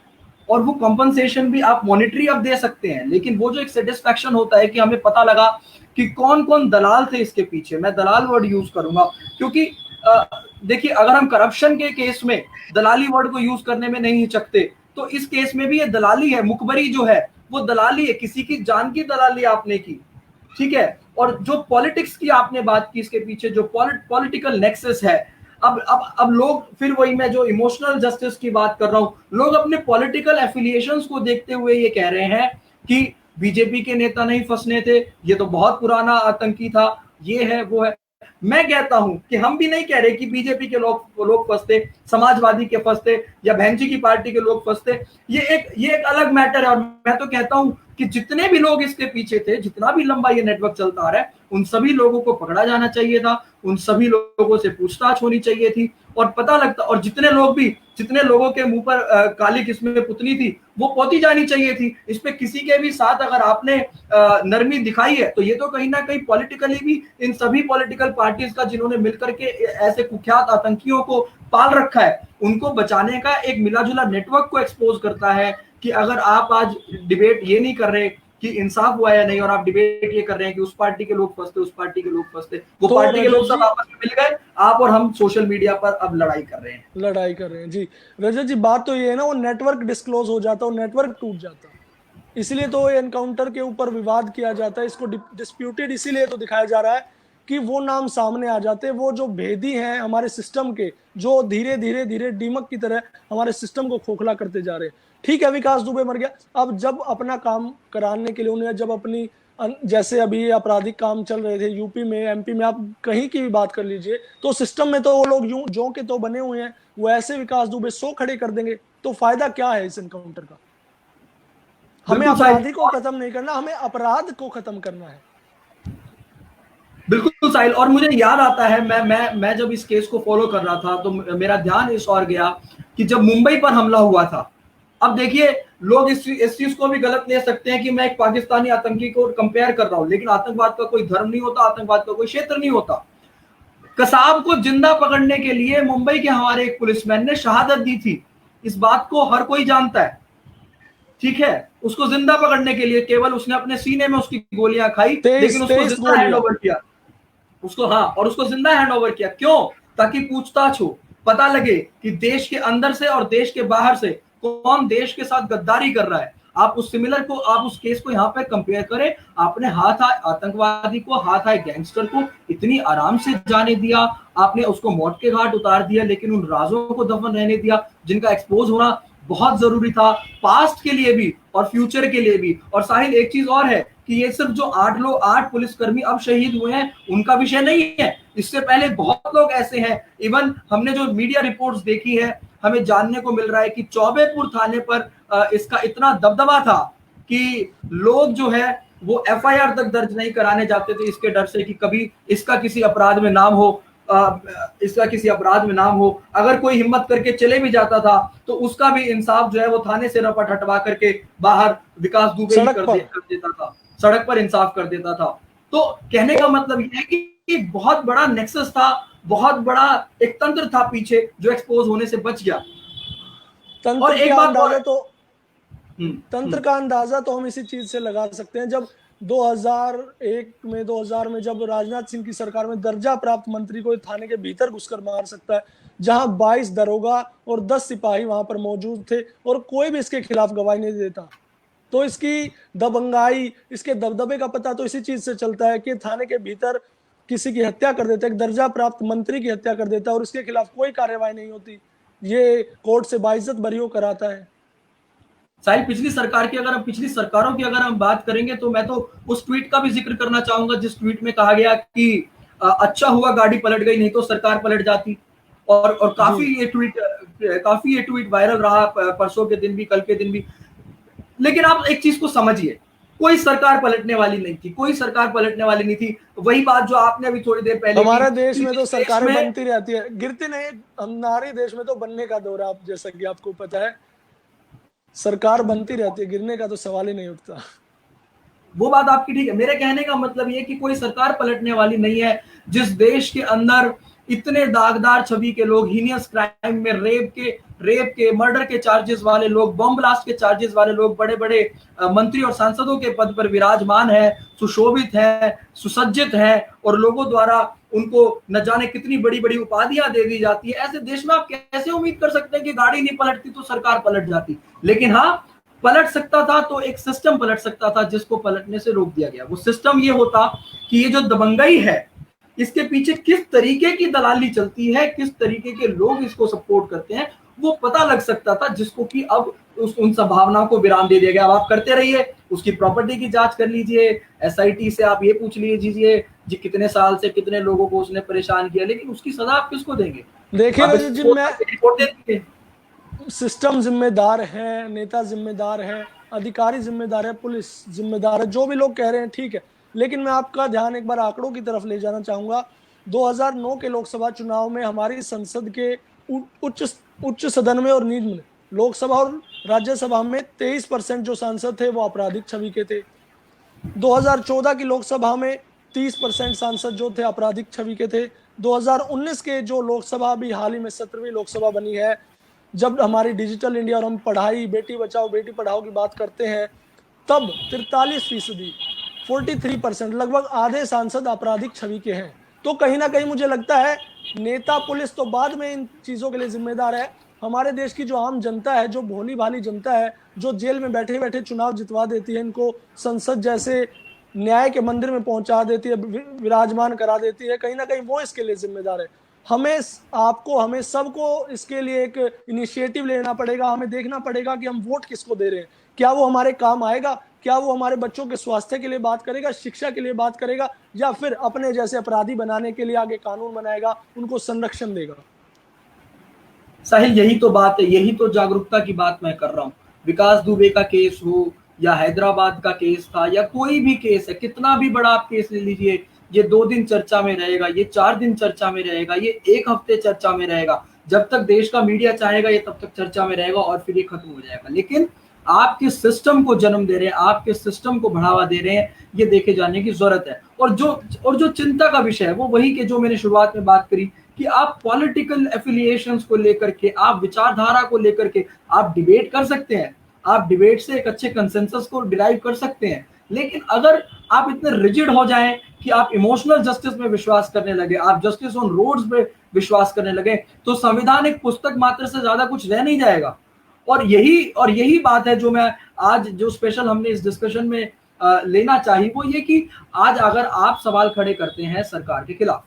और वो कंपनसेशन भी आप मॉनिटरी अब दे सकते हैं, लेकिन वो जो एक सेटिस्फैक्शन होता है कि हमें पता लगा कि कौन कौन दलाल थे इसके पीछे। मैं दलाल वर्ड यूज करूंगा क्योंकि देखिए, अगर हम करप्शन के केस में दलाली वर्ड को यूज करने में नहीं हिचकते तो इस केस में भी ये दलाली है। मुखबरी जो है वो दलाली है, किसी की जान की दलाली आपने की, ठीक है। और जो पॉलिटिक्स की आपने बात की, इसके पीछे जो पॉलिटिकल नेक्सस है, अब लोग, फिर वही मैं जो इमोशनल जस्टिस की बात कर रहा हूं, लोग अपने पॉलिटिकल एफिलिएशंस को देखते हुए ये कह रहे हैं कि बीजेपी के नेता नहीं फंसने थे, ये तो बहुत पुराना आतंकी था, ये है वो है। मैं कहता हूं कि हम भी नहीं कह रहे कि बीजेपी के लोग फंसते, समाजवादी के फंसते या बहनजी की पार्टी के लोग फंसते। ये एक अलग मैटर है, और मैं तो कहता हूं कि जितने भी लोग इसके पीछे थे, जितना भी लंबा ये नेटवर्क चलता आ रहा है, उन सभी लोगों को पकड़ा जाना चाहिए था, उन सभी लोगों से पूछताछ होनी चाहिए थी, और पता लगता, और जितने लोगों के मुंह पर काली किस्में पुतनी थी वो पोती जानी चाहिए थी। इस पे किसी के भी साथ अगर आपने नरमी दिखाई है तो ये तो कहीं ना कहीं पॉलिटिकली भी इन सभी पॉलिटिकल पार्टीज का, जिन्होंने मिलकर के ऐसे कुख्यात आतंकियों को पाल रखा है, उनको बचाने का एक मिला जुला नेटवर्क को एक्सपोज करता है कि अगर आप आज डिबेट ये नहीं कर रहे कि इंसाफ हुआ या नहीं, और आप डिबेट ये कर रहे हैं कि उस पार्टी के लोग फंसते, उस पार्टी के लोग फंसते, वो तो पार्टी के लोग रजत सब जी आपस में मिल गए, आप और हम सोशल मीडिया पर अब लड़ाई कर रहे हैं। लड़ाई कर रहे हैं जी। रजत जी बात तो ये है ना, वो नेटवर्क डिस्क्लोज हो जाता, वो नेटवर्क टूट जाता, इसलिए तो एनकाउंटर के ऊपर विवाद किया जाता है, इसको डिस्प्यूटेड इसीलिए तो दिखाया जा रहा है कि वो नाम सामने आ जाते हैं, वो जो भेदी हैं हमारे सिस्टम के, जो धीरे धीरे धीरे दीमक की तरह हमारे सिस्टम को खोखला करते जा रहे हैं। ठीक है, विकास दुबे मर गया, अब जब अपना काम कराने के लिए उन्हें, जब अपनी जैसे अभी आपराधिक काम चल रहे थे यूपी में, एमपी में, आप कहीं की भी बात कर लीजिए, तो सिस्टम में तो वो लोग यूं जो के तो बने हुए हैं, वो ऐसे विकास दुबे 100 खड़े कर देंगे, तो फायदा क्या है इस एनकाउंटर का? हमें बिल्कुल साहिल, अपराधी को खत्म नहीं करना, हमें अपराध को खत्म करना है। बिल्कुल साहिल, और मुझे याद आता है, मैं जब इस केस को फॉलो कर रहा था तो मेरा ध्यान इस और गया कि जब मुंबई पर हमला हुआ था, अब देखिए लोग इस चीज को भी गलत ले सकते हैं कि मैं एक पाकिस्तानी आतंकी को कंपेयर कर रहा हूं, लेकिन आतंकवाद का कोई धर्म नहीं होता, आतंकवाद का कोई क्षेत्र नहीं होता। कसाब को जिंदा पकड़ने के लिए मुंबई के हमारे एक पुलिसमैन ने शहादत दी थी, इस बात को हर कोई जानता है, ठीक है। उसको जिंदा पकड़ने के लिए केवल उसने अपने सीने में उसकी गोलियां खाई, लेकिन उसको जिंदा हैंड ओवर किया उसको, हाँ, और उसको जिंदा हैंड ओवर किया, क्यों? ताकि पूछताछ हो, पता लगे कि देश के अंदर से और देश के बाहर से कौन देश के साथ गद्दारी कर रहा है। आप उस सिमिलर को, आप उस केस को यहाँ पे कंपेयर करें, आपने हाथ आए आतंकवादी को, हाथ आए गैंगस्टर को इतनी आराम से जाने दिया, आपने उसको मौत के घाट उतार दिया, लेकिन उन राजों को दफन रहने दिया जिनका एक्सपोज होना बहुत जरूरी था, पास्ट के लिए भी और फ्यूचर के लिए भी। और साहिल, एक चीज और है कि ये सिर्फ जो 8 पुलिसकर्मी अब शहीद हुए हैं उनका विषय नहीं है, इससे पहले बहुत लोग ऐसे हैं। इवन हमने जो मीडिया रिपोर्ट्स देखी है, हमें जानने को मिल रहा है कि चौबेपुर थाने पर इसका इतना दबदबा था कि लोग जो है वो एफआईआर तक दर्ज नहीं कराने जाते थे, इसके डर से कि कभी इसका किसी अपराध में नाम हो, अगर कोई हिम्मत करके चले भी जाता था तो उसका भी इंसाफ जो है वो थाने से रपट हटवा करके बाहर विकास दुबे ही कर देता था, सड़क पर इंसाफ कर देता था। तो कहने का मतलब यह है कि बहुत बड़ा नेक्सस था, बहुत बड़ा एक तंत्र था पीछे जो एक्सपोज होने से बच गया। और एक बात और, तंत्र का अंदाजा तो हम इसी चीज से लगा सकते हैं, जब 2000 में जब राजनाथ सिंह की सरकार में दर्जा प्राप्त मंत्री को थाने के भीतर घुसकर मार सकता है, जहां 22 दरोगा और 10 सिपाही वहां पर मौजूद थे और कोई भी इसके खिलाफ गवाही नहीं देता, तो इसकी दबंगाई, इसके दबदबे का पता तो इसी चीज से चलता है कि थाने के भीतर किसी की हत्या कर देता है, एक दर्जा प्राप्त मंत्री की हत्या कर देता है और उसके खिलाफ कोई कार्रवाई नहीं होती, ये कोर्ट से बाइज्जत बरी कराता है। साहिल, पिछली सरकारों की अगर हम बात करेंगे तो मैं तो उस ट्वीट का भी जिक्र करना चाहूंगा जिस ट्वीट में कहा गया कि अच्छा हुआ गाड़ी पलट गई, नहीं तो सरकार पलट जाती। और काफी ये ट्वीट वायरल रहा परसों के दिन भी, कल के दिन भी। लेकिन आप एक चीज को समझिए, कोई सरकार पलटने वाली नहीं थी, कोई सरकार पलटने वाली नहीं थी। वही बात जो आपने अभी थोड़ी देर पहले, हमारे देश में तो सरकारें बनती रहती है, गिरती नहीं। हमारे देश में तो बनने का दौर है, आप जैसा कि आपको पता है, सरकार बनती रहती है, गिरने का तो सवाल ही नहीं उठता। वो बात आपकी ठीक है, मेरे कहने का मतलब ये कि कोई सरकार पलटने वाली नहीं है। जिस देश के अंदर इतने दागदार छवि के लोग, हीनियस क्राइम में रेप के मर्डर के चार्जेस वाले लोग, बम ब्लास्ट के चार्जेस वाले लोग बड़े बड़े मंत्री और सांसदों के पद पर विराजमान है, सुशोभित है, सुसज्जित है, और लोगों द्वारा उनको न जाने कितनी बड़ी बड़ी उपाधियां दे दी जाती है, ऐसे देश में आप कैसे उम्मीद कर सकते हैं कि गाड़ी नहीं पलटती तो सरकार पलट जाती? लेकिन हाँ, पलट सकता था तो एक सिस्टम पलट सकता था जिसको पलटने से रोक दिया गया। वो सिस्टम ये होता कि ये जो दबंगई है, इसके पीछे किस तरीके की दलाली चलती है, किस तरीके के लोग इसको सपोर्ट करते हैं, वो पता लग सकता था, जिसको कि अब उन संभावनाओं को विराम दे दिया गया। अब आप करते रहिए, उसकी प्रॉपर्टी की जांच कर लीजिए, एसआईटी से आप ये पूछ लीजिए जी कितने साल से कितने लोगों को उसने परेशान किया, लेकिन उसकी सजा आप किसको देंगे? देखिए, सिस्टम जिम्मेदार है, नेता जिम्मेदार है, अधिकारी जिम्मेदार है, पुलिस जिम्मेदार है, जो भी लोग कह रहे हैं ठीक है, लेकिन मैं आपका ध्यान एक बार आंकड़ों की तरफ ले जाना चाहूंगा। 2009 के लोकसभा चुनाव में हमारी संसद के उच्च सदन में और निम्न में, लोकसभा और राज्यसभा में 23% जो सांसद थे वो आपराधिक छवि के थे। 2014 की लोकसभा में 30% सांसद जो थे आपराधिक छवि के थे। 2019 के जो लोकसभा भी हाल ही में 17वीं लोकसभा बनी है, जब हमारी डिजिटल इंडिया और हम पढ़ाई, बेटी बचाओ बेटी पढ़ाओ की बात करते हैं, तब 43%, 43%, लगभग आधे सांसद आपराधिक छवि के हैं। तो कहीं ना कहीं मुझे लगता है नेता पुलिस तो बाद में इन चीजों के लिए जिम्मेदार है, हमारे देश की जो आम जनता है, जो भोली भाली जनता है, जो जेल में बैठे बैठे चुनाव जितवा देती है, इनको संसद जैसे न्याय के मंदिर में पहुंचा देती है, विराजमान करा देती है, कहीं ना कहीं वो इसके लिए जिम्मेदार है। हमें आपको, हमें सबको इसके लिए एक इनिशिएटिव लेना पड़ेगा। हमें देखना पड़ेगा कि हम वोट किसको दे रहे हैं, क्या वो हमारे काम आएगा, क्या वो हमारे बच्चों के स्वास्थ्य के लिए बात करेगा, शिक्षा के लिए बात करेगा, या फिर अपने जैसे अपराधी बनाने के लिए आगे कानून बनाएगा, उनको संरक्षण देगा। साहिल, यही तो बात है, यही तो जागरूकता की बात मैं कर रहा हूँ। विकास दुबे का केस हो या हैदराबाद का केस था या कोई भी केस है, कितना भी बड़ा आप केस ले लीजिए, ये 2 दिन चर्चा में रहेगा, ये 4 दिन चर्चा में रहेगा, ये 1 हफ्ते चर्चा में रहेगा। जब तक देश का मीडिया चाहेगा ये तब तक चर्चा में रहेगा और फिर ये खत्म हो जाएगा। लेकिन आप किस सिस्टम को जन्म दे रहे हैं, आप किस सिस्टम को बढ़ावा दे रहे हैं, ये देखे जाने की जरूरत है। और जो चिंता का विषय है वो वही के जो मैंने शुरुआत में बात करी कि आप पॉलिटिकल एफिलिएशंस को लेकर के, आप विचारधारा को लेकर के आप डिबेट कर सकते हैं, आप डिबेट से एक अच्छे कंसेंसस को डिराइव कर सकते हैं। लेकिन अगर आप इतने रिजिड हो जाएं कि आप इमोशनल जस्टिस में विश्वास करने लगे, आप जस्टिस ऑन रोड्स पे विश्वास करने लगे, तो संविधान एक पुस्तक मात्र से ज्यादा कुछ रह नहीं जाएगा। और यही बात है जो मैं आज जो स्पेशल हमने इस डिस्कशन में लेना चाहिए, वो ये कि आज अगर आप सवाल खड़े करते हैं सरकार के खिलाफ,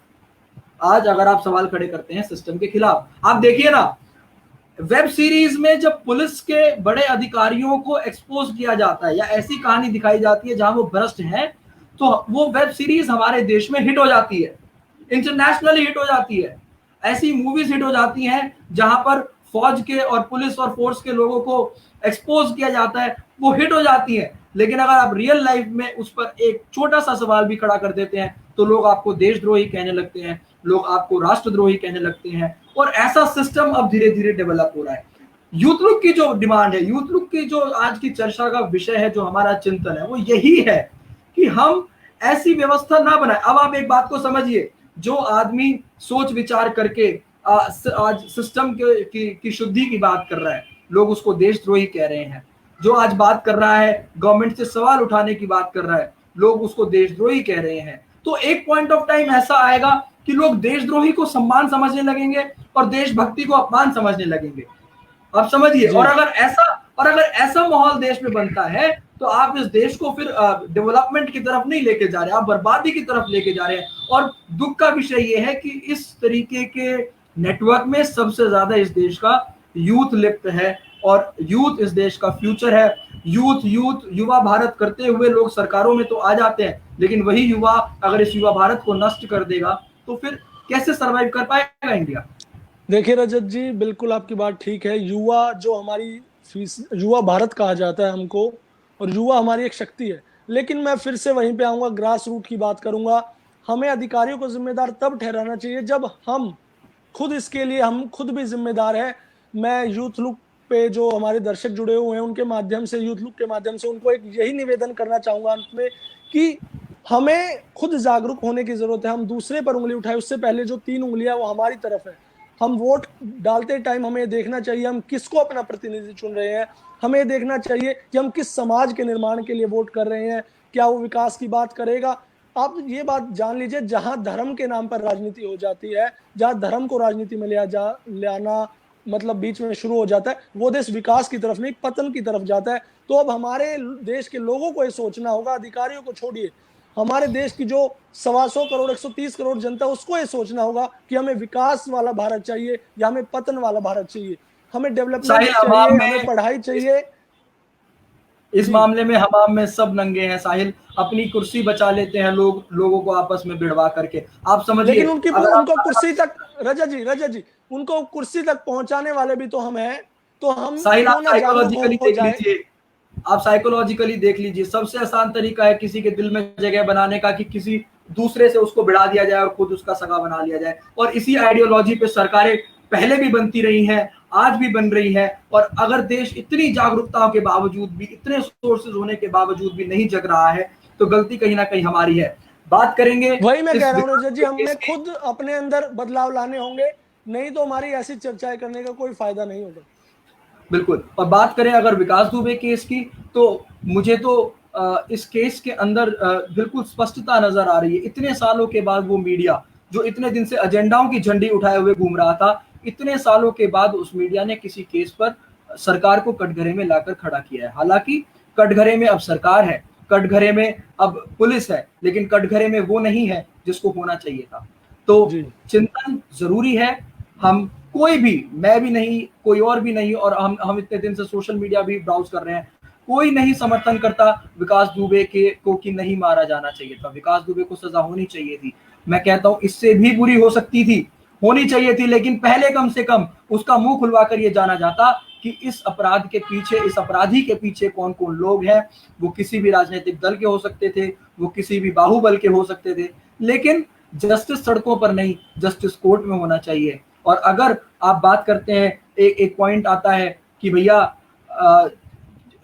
आज अगर आप सवाल खड़े करते हैं सिस्टम के खिलाफ, आप देखिए ना, वेब सीरीज में जब पुलिस के बड़े अधिकारियों को एक्सपोज किया जाता है या ऐसी कहानी दिखाई जाती है जहां वो भ्रष्ट हैं, तो वो वेब सीरीज हमारे देश में हिट हो जाती है, इंटरनेशनली हिट हो जाती है। ऐसी मूवीज हिट हो जाती हैं जहां पर फौज के और पुलिस और फोर्स के लोगों को एक्सपोज किया जाता है, वो हिट हो जाती है। लेकिन अगर आप रियल लाइफ में उस पर एक छोटा सा सवाल भी खड़ा कर देते हैं तो लोग आपको देशद्रोही कहने लगते हैं, लोग आपको राष्ट्रद्रोही कहने लगते हैं। और ऐसा सिस्टम अब धीरे धीरे डेवलप हो रहा है। यूथ लुक की जो डिमांड है, यूथ लुक की जो आज की चर्चा का विषय है, जो हमारा चिंतन है, वो यही है कि हम ऐसी व्यवस्था ना बनाए। अब आप एक बात को समझिए, जो आदमी सोच विचार करके आज सिस्टम की शुद्धि की बात कर रहा है, लोग उसको देशद्रोही कह रहे हैं। जो आज बात कर रहा है, गवर्नमेंट से सवाल उठाने की बात कर रहा है, लोग उसको देशद्रोही कह रहे हैं। तो एक पॉइंट ऑफ टाइम ऐसा आएगा कि लोग देशद्रोही को सम्मान समझने लगेंगे और देशभक्ति को अपमान समझने लगेंगे। आप समझिए। और अगर ऐसा माहौल देश में बनता है तो आप इस देश को फिर डेवलपमेंट की तरफ नहीं लेके जा रहे, आप बर्बादी की तरफ लेके जा रहे हैं। और दुख का विषय ये है कि इस तरीके के नेटवर्क में सबसे ज्यादा इस देश का यूथ लिप्त है और यूथ इस देश का फ्यूचर है। युवा भारत करते हुए लोग सरकारों में तो आ जाते हैं, लेकिन वही युवा अगर इस युवा भारत को नष्ट कर देगा तो फिर कैसे सरवाइव कर पाएगा इंडिया। देखिए रजत जी, बिल्कुल आपकी बात ठीक है। युवा जो हमारी युवा भारत कहा जाता है हमको, और युवा हमारी एक शक्ति है। लेकिन मैं फिर से वहीं पे आऊंगा, ग्रास रूट की बात करूंगा। हमें अधिकारियों को जिम्मेदार तब ठहराना चाहिए जब हम खुद इसके लिए, हम खुद भी जिम्मेदार है। मैं यूथ लुक पे जो हमारे दर्शक जुड़े हुए हैं उनके माध्यम से, यूथ लुक के माध्यम से उनको एक यही निवेदन करना चाहूंगा अंत में कि हमें खुद जागरूक होने की जरूरत है। हम दूसरे पर उंगली उठाए उससे पहले जो 3 उंगलियां वो हमारी तरफ है। हम वोट डालते टाइम हमें देखना चाहिए हम किसको अपना प्रतिनिधि चुन रहे हैं। हमें देखना चाहिए कि हम किस समाज के निर्माण के लिए वोट कर रहे हैं, क्या वो विकास की बात करेगा। आप ये बात जान लीजिए, जहां धर्म के नाम पर राजनीति हो जाती है, जहां धर्म को राजनीति में लाना मतलब बीच में शुरू हो जाता है, वो देश विकास की तरफ नहीं पतन की तरफ जाता है। तो अब हमारे देश के लोगों को ये सोचना होगा, अधिकारियों को छोड़िए, हमारे देश की जो 125 करोड़ 130 करोड़ जनता, उसको ये सोचना होगा कि हमें विकास वाला भारत चाहिए या हमें पतन वाला भारत चाहिए, हमें डेवलपमेंट चाहिए, हमें पढ़ाई चाहिए। इस मामले में हमाम में सब नंगे हैं साहिल, अपनी कुर्सी बचा लेते हैं लोग, लोगों को आपस में भिड़वा करके। आप समझिए, लेकिन उनको कुर्सी तक, रजत जी उनको कुर्सी तक पहुंचाने वाले भी तो हम हैं। तो हम साहिल, आप साइकोलॉजिकली देख लीजिए, आप साइकोलॉजिकली देख लीजिए, सबसे आसान तरीका है किसी के दिल में जगह बनाने का कि किसी दूसरे से उसको भिड़ा दिया जाए और खुद उसका सगा बना लिया जाए। और इसी आइडियोलॉजी पे सरकारें पहले भी बनती रही हैं, आज भी बन रही है। और अगर देश इतनी जागरूकताओं के बावजूद भी, इतने सोर्सेज होने के बावजूद भी नहीं जग रहा है, तो गलती कहीं ना कहीं हमारी है। बात करेंगे, वही मैं कह रहा हूँ रजत जी, हमें खुद अपने अंदर बदलाव लाने होंगे, नहीं तो हमारी ऐसी चर्चाएं करने का कोई फायदा नहीं होगा। बिल्कुल। और बात करें अगर विकास दुबे केस की, तो मुझे तो इस केस के अंदर बिल्कुल स्पष्टता नजर आ रही है। इतने सालों के बाद वो मीडिया जो इतने दिन से एजेंडाओं की झंडी उठाए हुए घूम रहा था, इतने सालों के बाद उस मीडिया ने किसी केस पर सरकार को कटघरे में लाकर खड़ा किया है। हालांकि कटघरे में अब सरकार है, कटघरे में अब पुलिस है, लेकिन कटघरे में वो नहीं है जिसको होना चाहिए था। तो जी चिंतन जरूरी है। हम कोई भी, मैं भी नहीं, कोई और भी नहीं, और हम इतने दिन से सोशल मीडिया भी ब्राउज कर रहे हैं, कोई नहीं समर्थन करता विकास दुबे के को कि नहीं मारा जाना चाहिए था। विकास दुबे को सजा होनी चाहिए थी। मैं कहता हूं इससे भी बुरी हो सकती थी, होनी चाहिए थी, लेकिन पहले कम से कम उसका मुंह खुलवाकर ये जाना जाता कि इस अपराध के पीछे, इस अपराधी के पीछे कौन कौन लोग हैं। वो किसी भी राजनीतिक दल के हो सकते थे, वो किसी भी बाहुबल के हो सकते थे, लेकिन जस्टिस सड़कों पर नहीं, जस्टिस कोर्ट में होना चाहिए। और अगर आप बात करते हैं, एक पॉइंट आता है कि भैया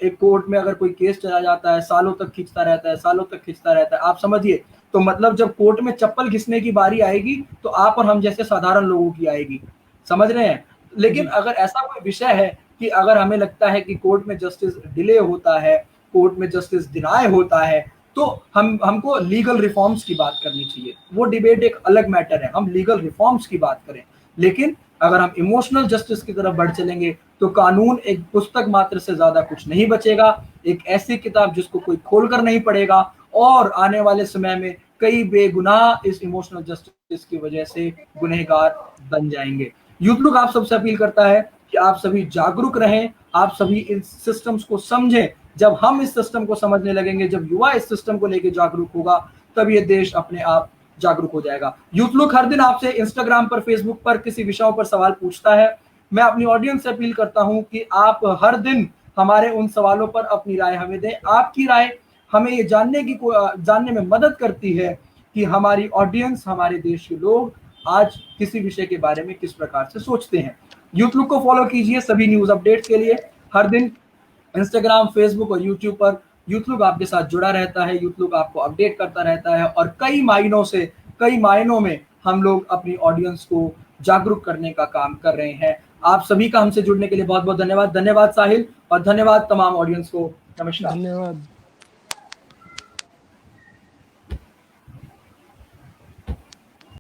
एक कोर्ट में अगर कोई केस चला जाता है, सालों तक खींचता रहता है, सालों तक खींचता रहता है, आप समझिए, तो मतलब जब कोर्ट में चप्पल घिसने की बारी आएगी तो आप और हम जैसे साधारण लोगों की आएगी, समझ रहे हैं। लेकिन जी अगर ऐसा कोई विषय है कि अगर हमें लगता है कि कोर्ट में जस्टिस डिले होता है, कोर्ट में जस्टिस डिनाय होता है, तो हमको लीगल रिफॉर्म्स की बात करनी चाहिए। वो डिबेट एक अलग मैटर है, हम लीगल रिफॉर्म्स की बात करें। लेकिन अगर हम इमोशनल जस्टिस की तरफ बढ़ चलेंगे तो कानून एक पुस्तक मात्र से ज्यादा कुछ नहीं बचेगा, एक ऐसी किताब जिसको कोई खोलकर नहीं पढ़ेगा, और आने वाले समय में कई बेगुनाह इस इमोशनल जस्टिस की वजह से गुनहगार बन जाएंगे। यूथ लुक आप सबसे अपील करता है कि आप सभी जागरूक रहें, आप सभी इन सिस्टम्स को समझें। जब हम इस सिस्टम को समझने लगेंगे, जब युवा इस सिस्टम को लेकर जागरूक होगा, तब ये देश अपने आप जागरूक हो जाएगा। यूथ लुक हर दिन आपसे इंस्टाग्राम पर, फेसबुक पर किसी विषयों पर सवाल पूछता है। मैं अपनी ऑडियंस से अपील करता हूं कि आप हर दिन हमारे उन सवालों पर अपनी राय हमें दें। आपकी राय हमें ये जानने में मदद करती है कि हमारी ऑडियंस, हमारे देश के लोग आज किसी विषय के बारे में किस प्रकार से सोचते हैं। यूथ लुक को फॉलो कीजिए सभी न्यूज अपडेट के लिए। हर दिन इंस्टाग्राम, फेसबुक और यूट्यूब पर यूथ लुक आपके साथ जुड़ा रहता है। यूथ लुक आपको अपडेट करता रहता है, और कई मायनों में हम लोग अपनी ऑडियंस को जागरूक करने का काम कर रहे हैं। आप सभी का हमसे जुड़ने के लिए बहुत बहुत धन्यवाद। धन्यवाद साहिल, और धन्यवाद तमाम ऑडियंस को। नमस्कार। धन्यवाद।